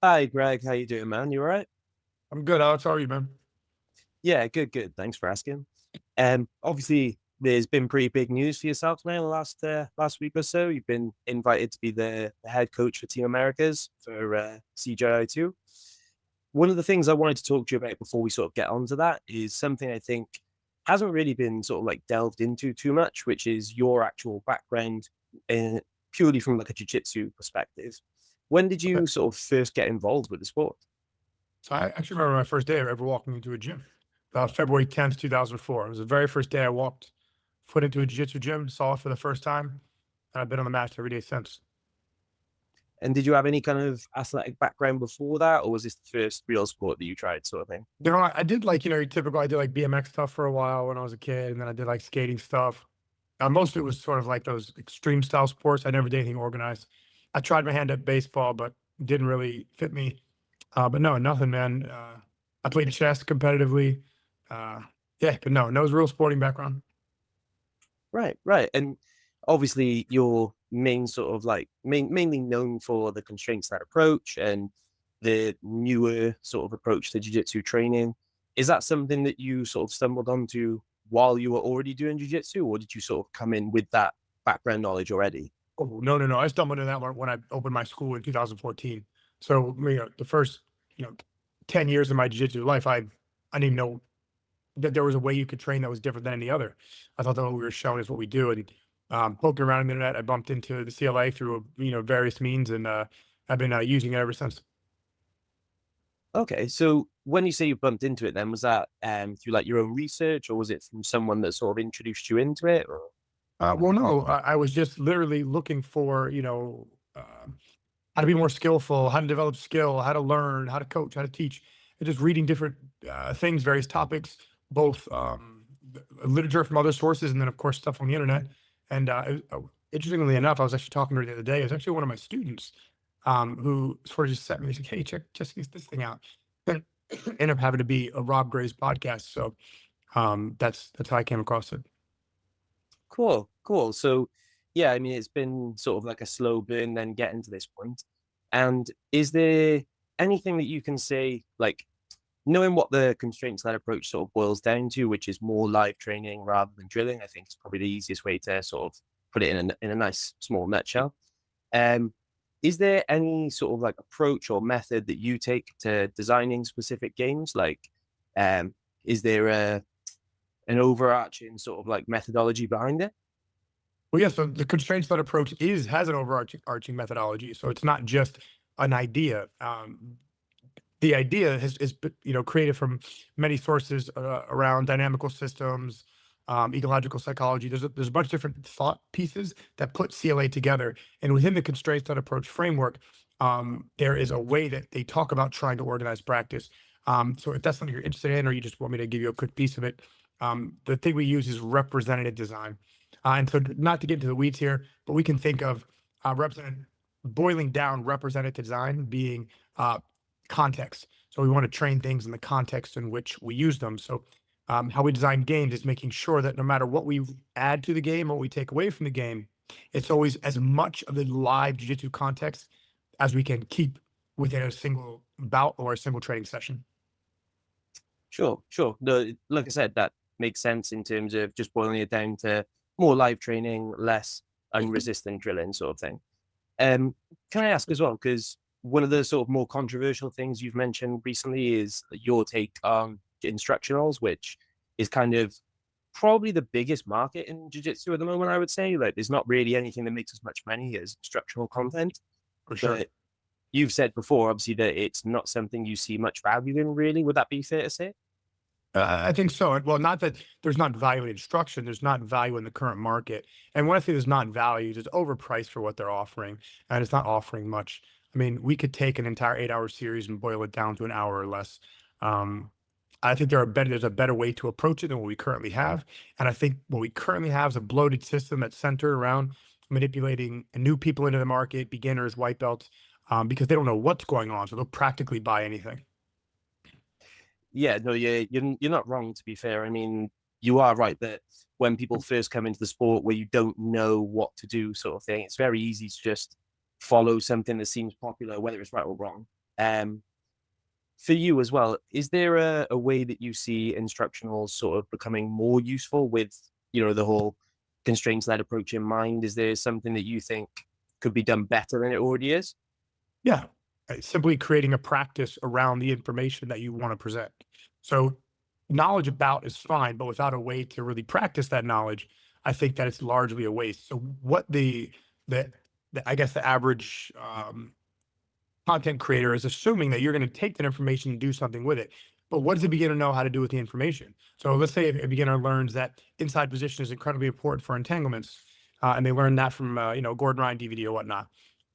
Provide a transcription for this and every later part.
Hi, Greg. How you doing, man? You all right? I'm good, Alex. How are you, man? Yeah, good, good. Thanks for asking. Obviously, there's been pretty big news for yourself now in the last week or so. You've been invited to be the head coach for Team Americas for CJI 2. One of the things I wanted to talk to you about before we sort of get onto that is something I think hasn't really been sort of like delved into too much, which is your actual background in, purely from like a jiu-jitsu perspective. When did Okay. you sort of first get involved with the sport? So I actually remember my first day of ever walking into a gym. February 10th, 2004. It was the very first day I walked foot into a jiu-jitsu gym, saw it for the first time, and I've been on the mat every day since. And did you have any kind of athletic background before that, or was this the first real sport that you tried, sort of thing? I did like, your typical, I did like BMX stuff for a while when I was a kid, and then I did like skating stuff. Most of it was sort of like those extreme style sports. I never did anything organized. I tried my hand at baseball, but didn't really fit me. But no, nothing, man. I played chess competitively. Uh, yeah, but no real sporting background. Right, right. And obviously, your main sort of like mainly known for the constraints that approach and the newer sort of approach to jiu-jitsu training. Is that something that you sort of stumbled onto while you were already doing jiu-jitsu, or did you sort of come in with that background knowledge already? Oh, no, no, no. I stumbled into that one when I opened my school in 2014. So, the first, you know, 10 years of my jiu-jitsu life, I didn't even know that there was a way you could train that was different than any other. I thought that what we were showing is what we do. And poking around on the internet, I bumped into the CLA through, various means, and I've been using it ever since. Okay, so when you say you bumped into it, then was that through like your own research, or was it from someone that sort of introduced you into it? Or Well, no, I was just literally looking for, how to be more skillful, how to develop skill, how to learn, how to coach, how to teach, and just reading different things, various topics, both literature from other sources, and then of course stuff on the internet. And interestingly enough, I was actually talking to her the other day. It was actually one of my students who sort of just sent me, he's like, "Hey, check this thing out." And ended up having to be a Rob Gray's podcast. So that's how I came across it. cool, cool. So yeah, I mean, it's been sort of like a slow burn then getting to this point. And is there anything that you can say, like knowing what the constraints that approach sort of boils down to, which is more live training rather than drilling, I think is probably the easiest way to sort of put it in a nice small nutshell. Um, is there any sort of like approach or method that you take to designing specific games? Like, um, is there an overarching sort of like methodology behind it? Well, yeah, so the constraints led approach has an overarching arching methodology. So it's not just an idea. The idea created from many sources around dynamical systems, ecological psychology. There's a bunch of different thought pieces that put CLA together, and within the constraints led approach framework, there is a way that they talk about trying to organize practice. So if that's something you're interested in, or you just want me to give you a quick piece of it, the thing we use is representative design. And so, not to get into the weeds here, but we can think of representative boiling down representative design being uh, context. So we want to train things in the context in which we use them. So how we design games is making sure that no matter what we add to the game or we take away from the game, it's always as much of the live jiu-jitsu context as we can keep within a single bout or a single training session. Sure, sure. No, like I said, that makes sense in terms of just boiling it down to more live training, less unresistant drilling sort of thing. Can I ask as well, because one of the sort of more controversial things you've mentioned recently is your take on instructionals, which is kind of probably the biggest market in jiu-jitsu at the moment, I would say. Like there's not really anything that makes as much money as instructional content. For sure. But you've said before, obviously, that it's not something you see much value in, really. Would that be fair to say? I think so. Well, not that there's not value in instruction, there's not value in the current market. And when I say there's not value, it's overpriced for what they're offering, and it's not offering much. I mean, we could take an entire 8-hour series and boil it down to an hour or less. Um, I think there's a better way to approach it than what we currently have. And I think what we currently have is a bloated system that's centered around manipulating new people into the market, beginners, white belts, because they don't know what's going on. So they'll practically buy anything. Yeah, no, you're not wrong, to be fair. I mean, you are right that when people first come into the sport where you don't know what to do, sort of thing, it's very easy to just follow something that seems popular, whether it's right or wrong. Um, for you as well, is there a way that you see instructionals sort of becoming more useful with, the whole constraints-led approach in mind? Is there something that you think could be done better than it already is? Yeah, simply creating a practice around the information that you want to present. So knowledge about is fine, but without a way to really practice that knowledge, I think that it's largely a waste. So what the, the I guess the average content creator is assuming that you're going to take that information and do something with it. But what does the beginner know how to do with the information? So let's say a beginner learns that inside position is incredibly important for entanglements, and they learn that from Gordon Ryan DVD or whatnot.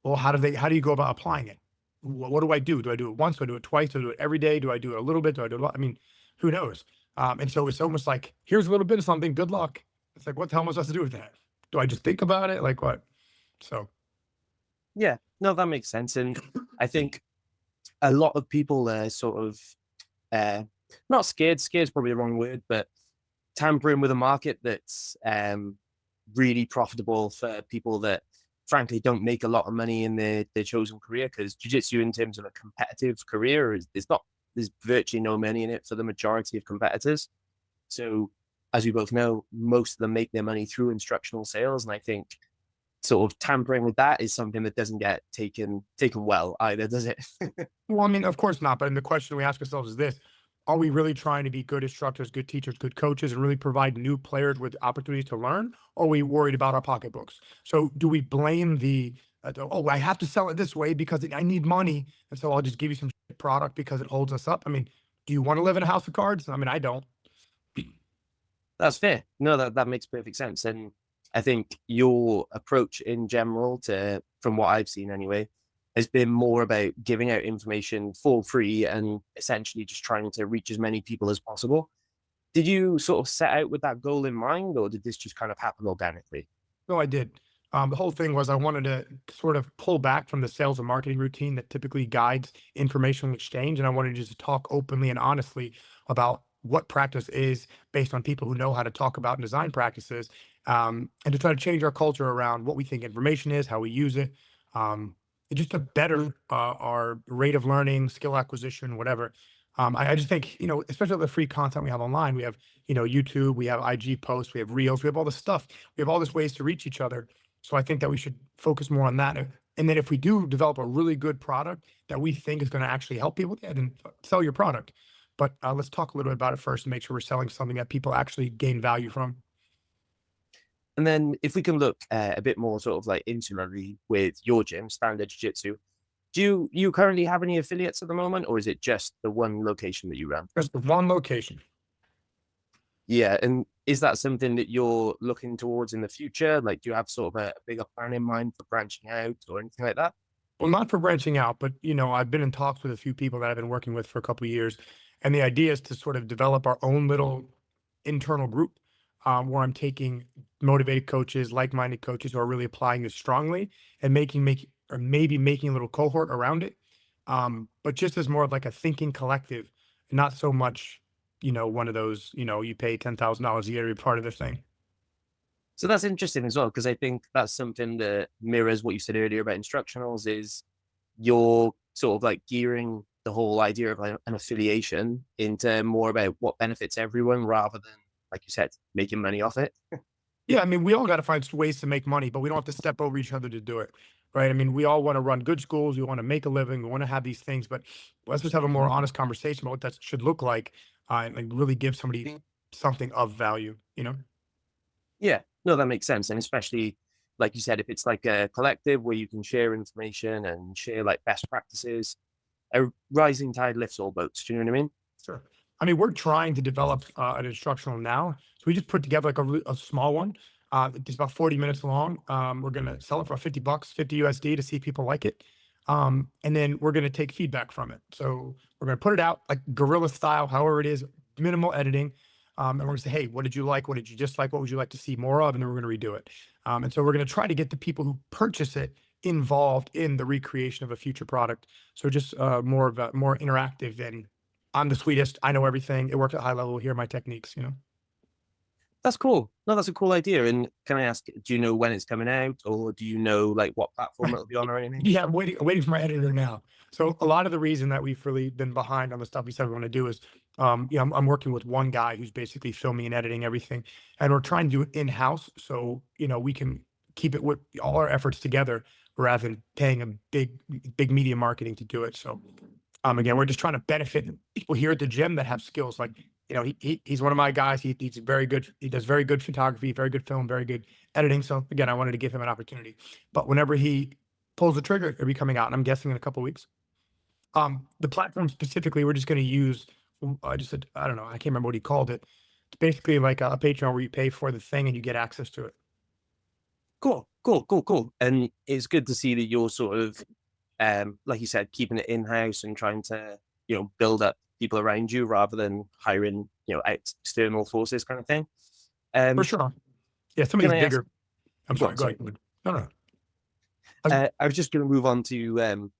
Well, how do you go about applying it? What do I do? Do I do it once? Do I do it twice? Do I do it every day? Do I do it a little bit? Do I do it a lot? I mean, who knows? And so it's almost like, here's a little bit of something. Good luck. It's like, what the hell am I supposed to do with that? Do I just think about it? Like what? So Yeah, no, that makes sense. And I think a lot of people are sort of uh, not scared. Scared is probably the wrong word, but tampering with a market that's really profitable for people that frankly don't make a lot of money in their chosen career, because jiu-jitsu in terms of a competitive career is there's virtually no money in it for the majority of competitors. So as we both know, most of them make their money through instructional sales. And I think sort of tampering with that is something that doesn't get taken well either, does it? well, I mean, of course not. But the question we ask ourselves is this: are we really trying to be good instructors, good teachers, good coaches, and really provide new players with opportunities to learn? Or are we worried about our pocketbooks? So, do we blame oh, I have to sell it this way because I need money, and so I'll just give you some shit product because it holds us up? I mean, do you want to live in a house of cards? I mean, I don't. That's fair. No, that makes perfect sense. And I think your approach in general to, from what I've seen anyway, has been more about giving out information for free and essentially just trying to reach as many people as possible. Did you sort of set out with that goal in mind, or did this just kind of happen organically? No, I did. The whole thing was I wanted to sort of pull back from the sales and marketing routine that typically guides information exchange. And I wanted to just talk openly and honestly about what practice is based on people who know how to talk about and design practices, and to try to change our culture around what we think information is, how we use it, and just to better our rate of learning, skill acquisition, whatever. I just think, especially the free content we have online, we have, YouTube, we have IG posts, we have Reels, we have all this stuff. We have all these ways to reach each other. So I think that we should focus more on that. And then if we do develop a really good product that we think is going to actually help people, yeah, then sell your product. But let's talk a little bit about it first and make sure we're selling something that people actually gain value from. And then if we can look a bit more sort of like insularly with your gym, Standard Jiu-Jitsu, do you currently have any affiliates at the moment, or is it just the one location that you run? Just one location. Yeah, and is that something that you're looking towards in the future? Like, do you have sort of a bigger plan in mind for branching out or anything like that? Well, not for branching out, but I've been in talks with a few people that I've been working with for a couple of years, and the idea is to sort of develop our own little internal group, where I'm taking motivated coaches, like-minded coaches who are really applying this strongly, and or maybe making a little cohort around it, but just as more of like a thinking collective, not so much, one of those, you pay $10,000 a year to be part of this thing. So that's interesting as well, because I think that's something that mirrors what you said earlier about instructionals is you're sort of like gearing the whole idea of like an affiliation into more about what benefits everyone rather than, like you said, making money off it. Yeah, I mean, we all got to find ways to make money, but we don't have to step over each other to do it, right? I mean, we all want to run good schools, we want to make a living, we want to have these things, but let's just have a more honest conversation about what that should look like, and like really give somebody something of value, you know? Yeah, no, that makes sense. And especially, like you said, if it's like a collective where you can share information and share like best practices, a rising tide lifts all boats. Do you know what I mean? Sure. I mean, we're trying to develop an instructional now. So we just put together like a small one. It's about 40 minutes long. We're going to sell it for 50 bucks, 50 USD to see if people like it. And then we're going to take feedback from it. So we're going to put it out like guerrilla style, however it is, minimal editing. And we're going to say, hey, what did you like? What did you dislike? What would you like to see more of? And then we're going to redo it. And so we're going to try to get the people who purchase it involved in the recreation of a future product. So just more interactive than I'm the sweetest. I know everything. It works at high level. Here are my techniques. That's cool. No, that's a cool idea. And can I ask, do you know when it's coming out, or do you know like what platform it'll be on or anything? Yeah, I'm waiting for my editor now. So a lot of the reason that we've really been behind on the stuff we said we want to do is, I'm working with one guy who's basically filming and editing everything, and we're trying to do it in house. So we can keep it with all our efforts together rather than paying a big media marketing to do it. So again, we're just trying to benefit people here at the gym that have skills. Like, he's one of my guys. He's very good. He does very good photography, very good film, very good editing. So again, I wanted to give him an opportunity. But whenever he pulls the trigger, it'll be coming out, and I'm guessing in a couple of weeks. The platform specifically, we're just going to use. I just said, I don't know. I can't remember what he called it. It's basically like a Patreon where you pay for the thing and you get access to it. Cool, cool, cool, cool. And it's good to see that you're sort of, like you said, keeping it in house and trying to, build up people around you rather than hiring, external forces kind of thing. For sure. Yeah, some of Can these I ask? bigger. I'm Go sorry. on, Go sorry. ahead. No, no. I was just going to move on to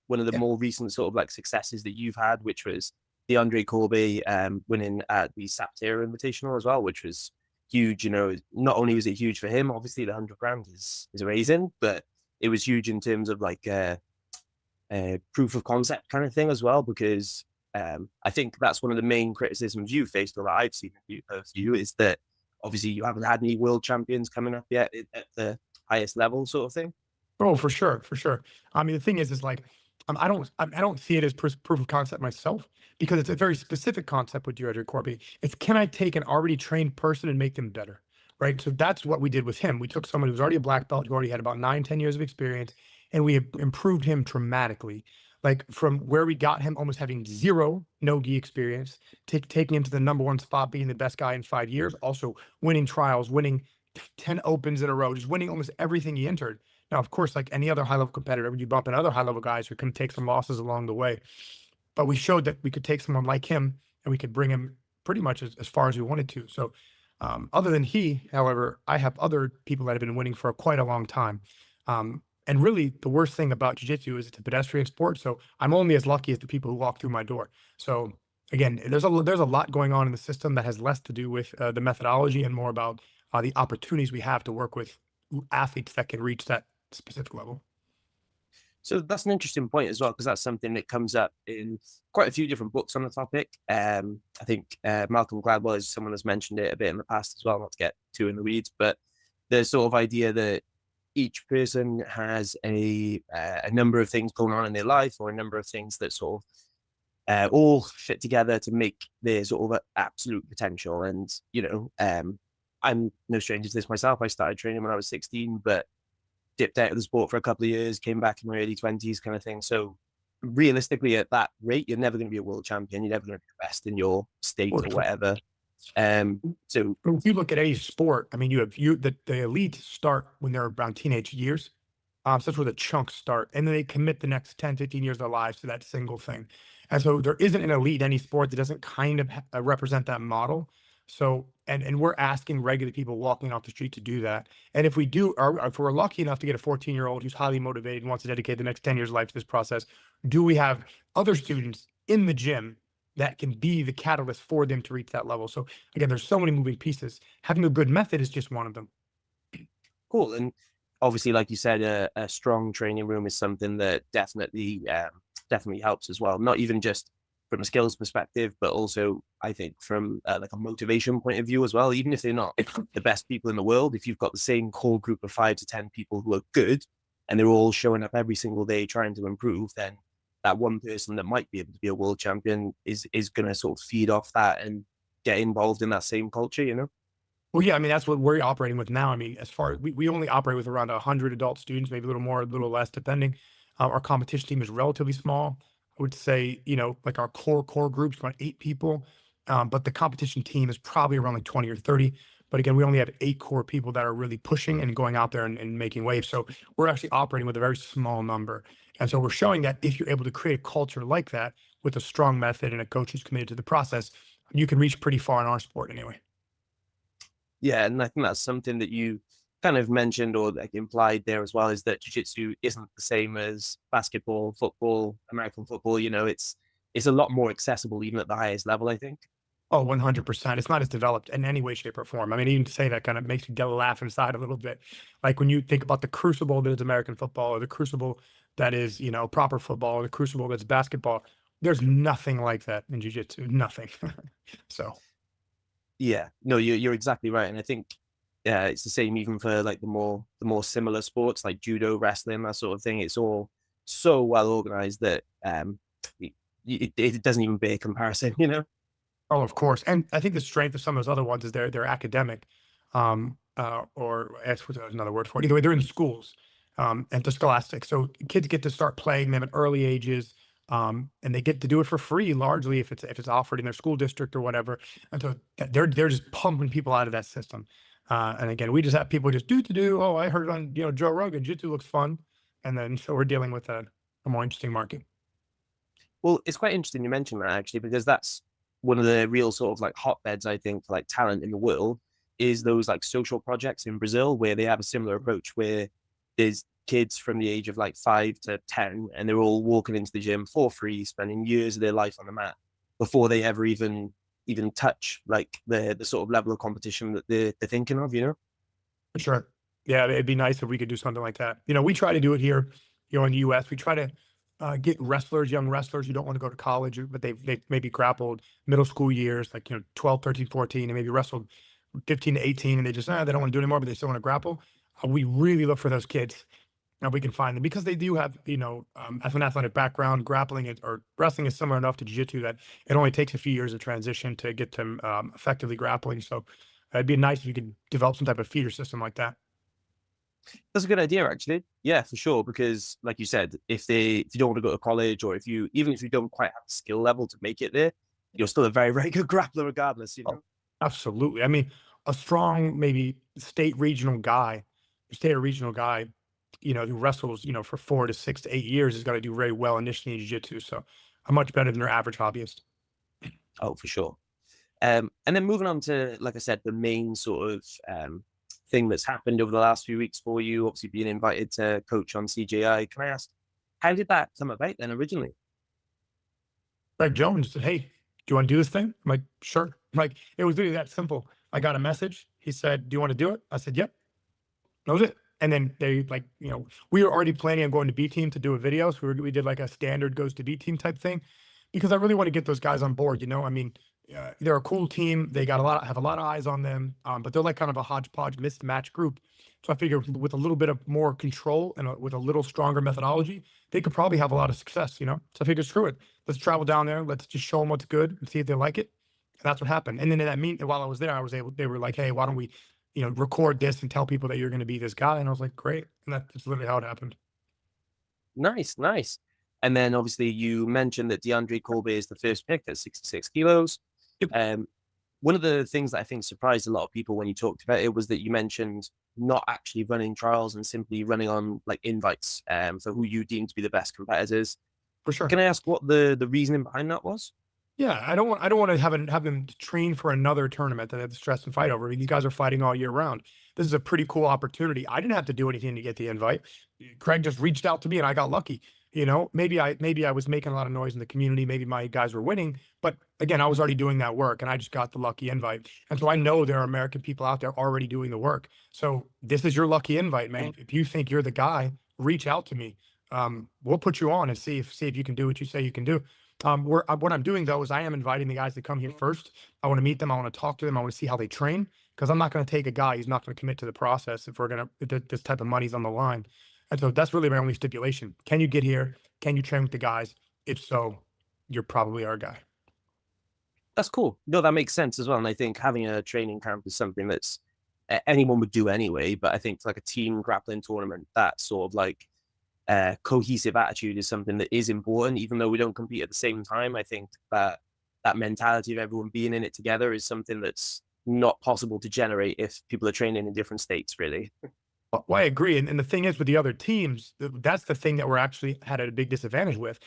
one of the Yeah. more recent sort of like successes that you've had, which was the Andre Corby winning at the Sapateiro Invitational as well, which was huge. Not only was it huge for him, obviously the 100 grand is amazing, but it was huge in terms of like proof of concept kind of thing as well, because I think that's one of the main criticisms you faced, or that I've seen of you, is that obviously you haven't had any world champions coming up yet at the highest level sort of thing. Oh, for sure, for sure. I mean, the thing is like, I don't see it as proof of concept myself because it's a very specific concept with Andrew Corby. It's can I take an already trained person and make them better, right? So that's what we did with him. We took someone who was already a black belt, who already had about 9, 10 years of experience, and we improved him dramatically. Like from where we got him, almost having zero no gi experience, taking him to the #1 spot, being the best guy in 5 years, also winning trials, winning 10 opens in a row, just winning almost everything he entered. Now, of course, like any other high level competitor, you bump in other high level guys who can take some losses along the way. But we showed that we could take someone like him and we could bring him pretty much as far as we wanted to. So, other than he, however, I have other people that have been winning for quite a long time. And really, the worst thing about jiu-jitsu is it's a pedestrian sport. So I'm only as lucky as the people who walk through my door. So again, there's a lot going on in the system that has less to do with the methodology and more about the opportunities we have to work with athletes that can reach that specific level. So that's an interesting point as well, because that's something that comes up in quite a few different books on the topic. I think Malcolm Gladwell is someone that's mentioned it a bit in the past as well, not to get too in the weeds, but the sort of idea that each person has a number of things going on in their life, or a number of things that sort of all fit together to make their sort of absolute potential. And, I'm no stranger to this myself. I started training when I was 16, but dipped out of the sport for a couple of years, came back in my early 20s kind of thing. So realistically, at that rate, you're never going to be a world champion. You're never going to be the best in your state For or sure. whatever. So If you look at any sport, I mean, the elite start when they're around teenage years. So that's where the chunks start. And then they commit the next 10, 15 years of their lives to that single thing. And so there isn't an elite in any sport that doesn't kind of represent that model. So, and we're asking regular people walking off the street to do that. And if we do, or if we're lucky enough to get a 14-year-old who's highly motivated and wants to dedicate the next 10 years of life to this process, do we have other students in the gym that can be the catalyst for them to reach that level? So again, there's so many moving pieces. Having a good method is just one of them. cool. And obviously, like you said, a strong training room is something that definitely helps as well. Not even just from a skills perspective, but also I think from like a motivation point of view as well. Even if they're not the best people in the world, if you've got the same core group of 5 to 10 people who are good and they're all showing up every single day trying to improve, then that one person that might be able to be a world champion is going to sort of feed off that and get involved in that same culture. Well, yeah, I mean, that's what we're operating with now. I mean, as far as we only operate with around 100 adult students, maybe a little more, a little less, depending. Our competition team is relatively small. I would say, like our core groups, around 8 people. But the competition team is probably around like 20 or 30. But again, we only have 8 core people that are really pushing and going out there and making waves. So we're actually operating with a very small number. And so we're showing that if you're able to create a culture like that with a strong method and a coach who's committed to the process, you can reach pretty far in our sport anyway. Yeah, and I think that's something that you kind of mentioned or like implied there as well, is that jiu-jitsu isn't the same as basketball, football, American football. It's a lot more accessible even at the highest level, I think. Oh, 100%. It's not as developed in any way, shape, or form. I mean, even to say that kind of makes me get a laugh inside a little bit. Like when you think about the crucible that is American football, or the crucible that is, proper football, or the crucible that's basketball, there's nothing like that in jiu-jitsu. Nothing. So, Yeah, no, you're exactly right, and I think it's the same even for like the more similar sports like judo, wrestling, that sort of thing. It's all so well organized that it doesn't even bear comparison, you know? oh, of course. And I think the strength of some of those other ones is they're academic, or that's what another word for it. Either way, they're in schools, and they're scholastic. So kids get to start playing them at early ages, and they get to do it for free largely if it's offered in their school district or whatever. And so they're just pumping people out of that system. And again, we just have people just do. Oh, I heard on Joe Rogan, Jiu-Jitsu looks fun, and then so we're dealing with a more interesting market. Well, it's quite interesting you mentioned that actually, because that's one of the real sort of like hotbeds, I think, for like talent in the world is those like social projects in Brazil where they have a similar approach where there's kids from the age of like 5 to 10 and they're all walking into the gym for free, spending years of their life on the mat before they ever even touch like the sort of level of competition that they're thinking of, you know? For sure. Yeah, it'd be nice if we could do something like that. We try to do it here, in the US. We try to get wrestlers, young wrestlers who don't want to go to college, but they maybe grappled middle school years, like, 12, 13, 14, and maybe wrestled 15 to 18, and they just, they don't want to do it anymore, but they still want to grapple. We really look for those kids, and we can find them because they do have, as an athletic background, grappling or wrestling is similar enough to jiu-jitsu that it only takes a few years of transition to get them effectively grappling. So it'd be nice if you could develop some type of feeder system like that. That's a good idea, actually. Yeah, for sure. Because, like you said, if you don't want to go to college, or even if you don't quite have the skill level to make it there, you're still a very very good grappler, regardless. You Oh, know. absolutely. I mean, a strong, maybe state or regional guy, who wrestles, for 4 to 6 to 8 years is going to do very well initially in jiu-jitsu. So I'm much better than your average hobbyist. Oh, for sure. And then moving on to, like I said, the main sort of thing that's happened over the last few weeks for you, obviously being invited to coach on CJI. Can I ask, how did that come about then originally? Craig Jones said, "Hey, do you want to do this thing?" I'm like, "Sure." Like, it was really that simple. I got a message. He said, "Do you want to do it?" I said, "Yep." That was it. And then they like, we were already planning on going to B team to do a video. So we did like a standard goes to B team type thing because I really want to get those guys on board. I mean, they're a cool team. They got have a lot of eyes on them, but they're like kind of a hodgepodge mismatch group. So I figured with a little bit of more control and with a little stronger methodology, they could probably have a lot of success. So I figured, screw it. Let's travel down there. Let's just show them what's good and see if they like it. And that's what happened. And then in that while I was there, they were like, "Hey, why don't we record this and tell people that you're going to be this guy?" And I was like, great. And that's literally how it happened. Nice, nice. And then obviously you mentioned that DeAndre Colby is the first pick at 66 kilos. Yep. One of the things that I think surprised a lot of people when you talked about it was that you mentioned not actually running trials and simply running on like invites for who you deem to be the best competitors. For sure. Can I ask what the reasoning behind that was? Yeah, I don't want to have them train for another tournament that they have to stress and fight over. I mean, these guys are fighting all year round. This is a pretty cool opportunity. I didn't have to do anything to get the invite. Craig just reached out to me and I got lucky. Maybe I was making a lot of noise in the community. Maybe my guys were winning, but again, I was already doing that work and I just got the lucky invite. And so I know there are American people out there already doing the work. So this is your lucky invite, man. If you think you're the guy, reach out to me. We'll put you on and see if you can do what you say you can do. What I'm doing though is I am inviting the guys to come here first. I want to meet them. I want to talk to them. I want to see how they train because I'm not going to take a guy who's not going to commit to the process if this type of money's on the line. And so that's really my only stipulation. Can you get here? Can you train with the guys? If so, you're probably our guy. That's cool. No, that makes sense as well. And I think having a training camp is something that's anyone would do anyway. But I think for like a team grappling tournament, that sort of like cohesive attitude is something that is important, even though we don't compete at the same time. I think that that mentality of everyone being in it together is something that's not possible to generate if people are training in different states, really. Well, I agree. And the thing is with the other teams, that's the thing that we're actually had a big disadvantage with.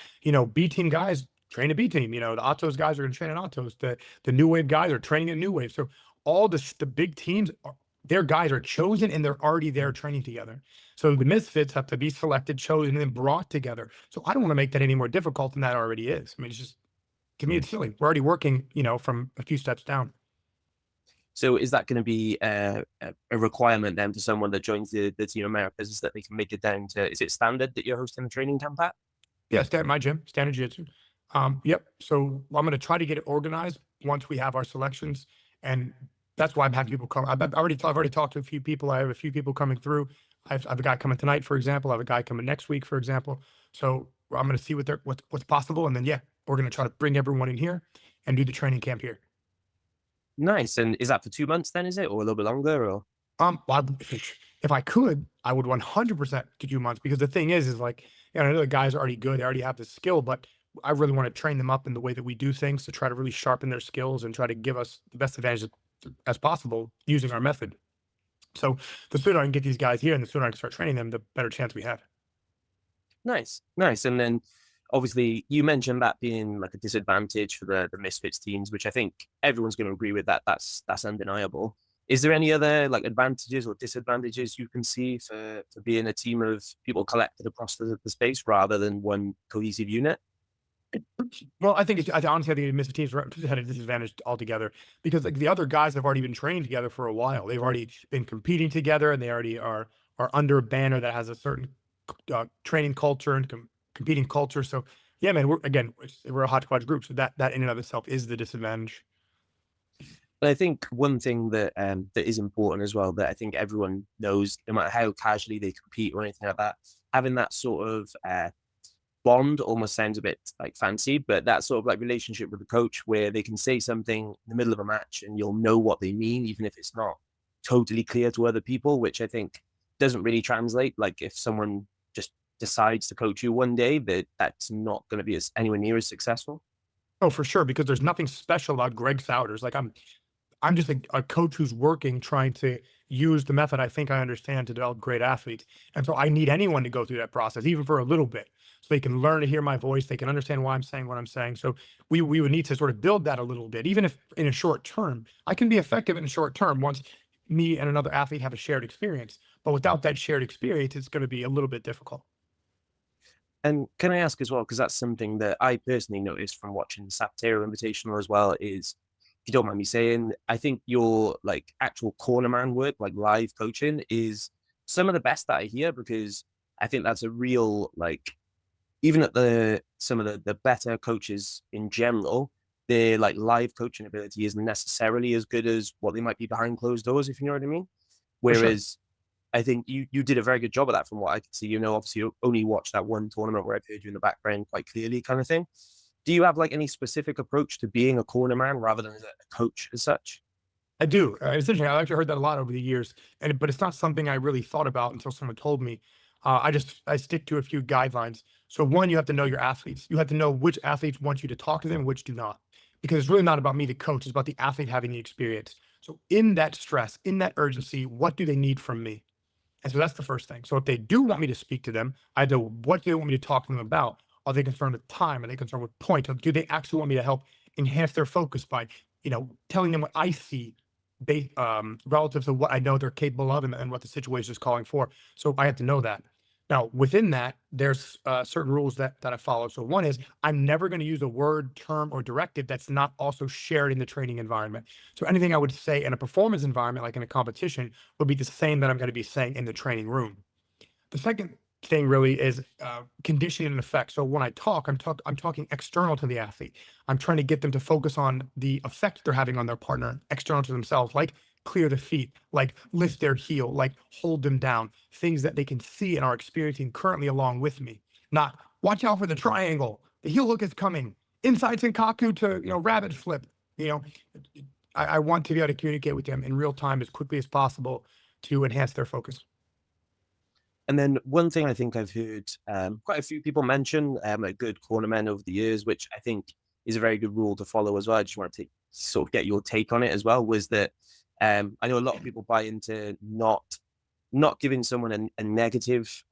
B team guys train a B team. The Autos guys are going to train in Autos. The New Wave guys are training in New Wave. So all the big teams, their guys are chosen and they're already there training together. So the Misfits have to be selected, chosen, and then brought together. So I don't want to make that any more difficult than that already is. I mean, it's just to me, it's silly. We're already working, from a few steps down. So is that going to be a requirement then for someone that joins the Team Americas, is that they can make it down to, is it Standard that you're hosting the training camp at? Yeah, my gym, Standard Jiu-Jitsu. Yep. So I'm going to try to get it organized once we have our selections, and that's why I'm having people come. I've already talked to a few people. I have a few people coming through. I have a guy coming tonight, for example. I have a guy coming next week, for example. So I'm going to see what's possible, and then we're going to try to bring everyone in here and do the training camp here. Nice. And is that for 2 months then, is it, or a little bit longer? Or Well, if I could, I would 100% to 2 months, because the thing is like, I know the guys are already good. They already have the skill, but I really want to train them up in the way that we do things to try to really sharpen their skills and try to give us the best advantage as possible using our method. So the sooner I can get these guys here and the sooner I can start training them, the better chance we have. nice, nice. And then obviously you mentioned that being like a disadvantage for the Misfits teams, which I think everyone's going to agree with that. That's undeniable. Is there any other like advantages or disadvantages you can see for being a team of people collected across the space rather than one cohesive unit? Well, I honestly think Misfit teams had a disadvantage altogether, because like the other guys have already been training together for a while. They've already been competing together, and they already are under a banner that has a certain training culture and competing culture. So yeah, man, we're a hodgepodge group, so that in and of itself is the disadvantage. But I think one thing that is important as well, that I think everyone knows, no matter how casually they compete or anything like that, having that sort of bond almost sounds a bit like fancy, but that sort of like relationship with the coach where they can say something in the middle of a match and you'll know what they mean, even if it's not totally clear to other people, which I think doesn't really translate. Like if someone just decides to coach you one day, that's not going to be anywhere near as successful. Oh, for sure, because there's nothing special about Greg Souders. Like I'm just a coach who's working, trying to use the method I think I understand to develop great athletes. And so I need anyone to go through that process, even for a little bit, so they can learn to hear my voice. They can understand why I'm saying what I'm saying. So we would need to sort of build that a little bit, even if in a short term. I can be effective in a short term once me and another athlete have a shared experience. But without that shared experience, it's going to be a little bit difficult. And can I ask as well, because that's something that I personally noticed from watching the Sapateiro Invitational as well, is if you don't mind me saying, I think your like actual cornerman work, like live coaching, is some of the best that I hear, because I think that's a real like, even at the some of the better coaches in general, their like live coaching ability isn't necessarily as good as what they might be behind closed doors, if you know what I mean. For sure. Whereas I think you did a very good job of that from what I could see. Obviously you only watched that one tournament where I've heard you in the background quite clearly, kind of thing. Do you have like any specific approach to being a corner man rather than a coach as such? I do. It's interesting. I've actually heard that a lot over the years, but it's not something I really thought about until someone told me. I stick to a few guidelines. So one, you have to know your athletes. You have to know which athletes want you to talk to them, which do not, because it's really not about me, the coach. It's about the athlete having the experience. So in that stress, in that urgency, what do they need from me? And so that's the first thing. So if they do want me to speak to them, I know what do they want me to talk to them about? Are they concerned with time? Are they concerned with point? Or do they actually want me to help enhance their focus by, telling them what I see relative to what I know they're capable of, and what the situation is calling for. So I have to know that. Now, within that, there's certain rules that I follow. So one is I'm never going to use a word, term, or directive that's not also shared in the training environment. So anything I would say in a performance environment, like in a competition, would be the same that I'm going to be saying in the training room. The second thing really is conditioning and effect. So when I talk, I'm talking external to the athlete. I'm trying to get them to focus on the effect they're having on their partner, external to themselves, like clear the feet, like lift their heel, like hold them down, things that they can see and are experiencing currently along with me. Not watch out for the triangle. The heel hook is coming. Inside Senkaku to, rabbit flip. You know, I want to be able to communicate with them in real time as quickly as possible to enhance their focus. And then one thing I think I've heard quite a few people mention, a good cornerman over the years, which I think is a very good rule to follow as well. I just want to sort of get your take on it as well. Was that I know a lot of people buy into not giving someone a negative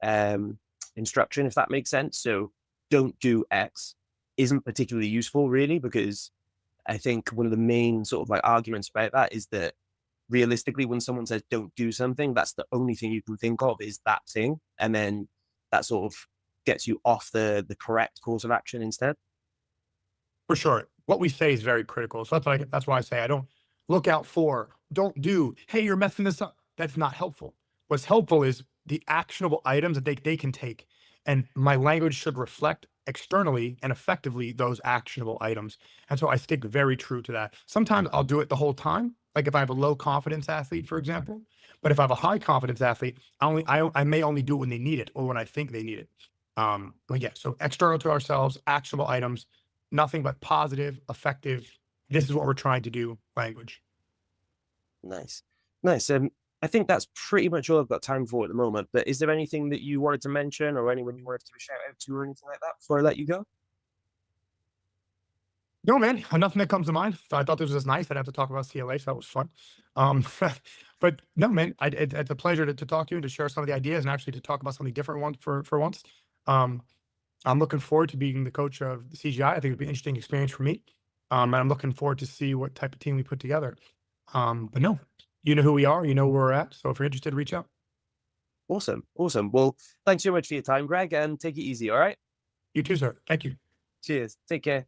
instruction, if that makes sense. So don't do X isn't particularly useful, really, because I think one of the main sort of like arguments about that is that realistically, when someone says don't do something, that's the only thing you can think of is that thing. And then that sort of gets you off the correct course of action instead. For sure. What we say is very critical. So that's why I say I don't look out for, don't do, hey, you're messing this up. That's not helpful. What's helpful is the actionable items that they can take. And my language should reflect externally and effectively those actionable items. And so I stick very true to that. Sometimes I'll do it the whole time. Like if I have a low confidence athlete, for example. But if I have a high confidence athlete, I may only do it when they need it or when I think they need it. But yeah, so external to ourselves, actionable items, nothing but positive, effective. This is what we're trying to do language. Nice. Nice. I think that's pretty much all I've got time for at the moment. But is there anything that you wanted to mention or anyone you wanted to shout out to or anything like that before I let you go? No, man, nothing that comes to mind. So I thought this was nice. I'd have to talk about CLA, so that was fun. Um, but no, man, it's a pleasure to talk to you and to share some of the ideas and actually to talk about something different for once. Um, I'm looking forward to being the coach of the CGI. I think it'd be an interesting experience for me. And I'm looking forward to see what type of team we put together. But no, you know who we are, you know where we're at. So if you're interested, reach out. Awesome. Awesome. Well, thanks so much for your time, Greg, and take it easy. All right. You too, sir. Thank you. Cheers. Take care.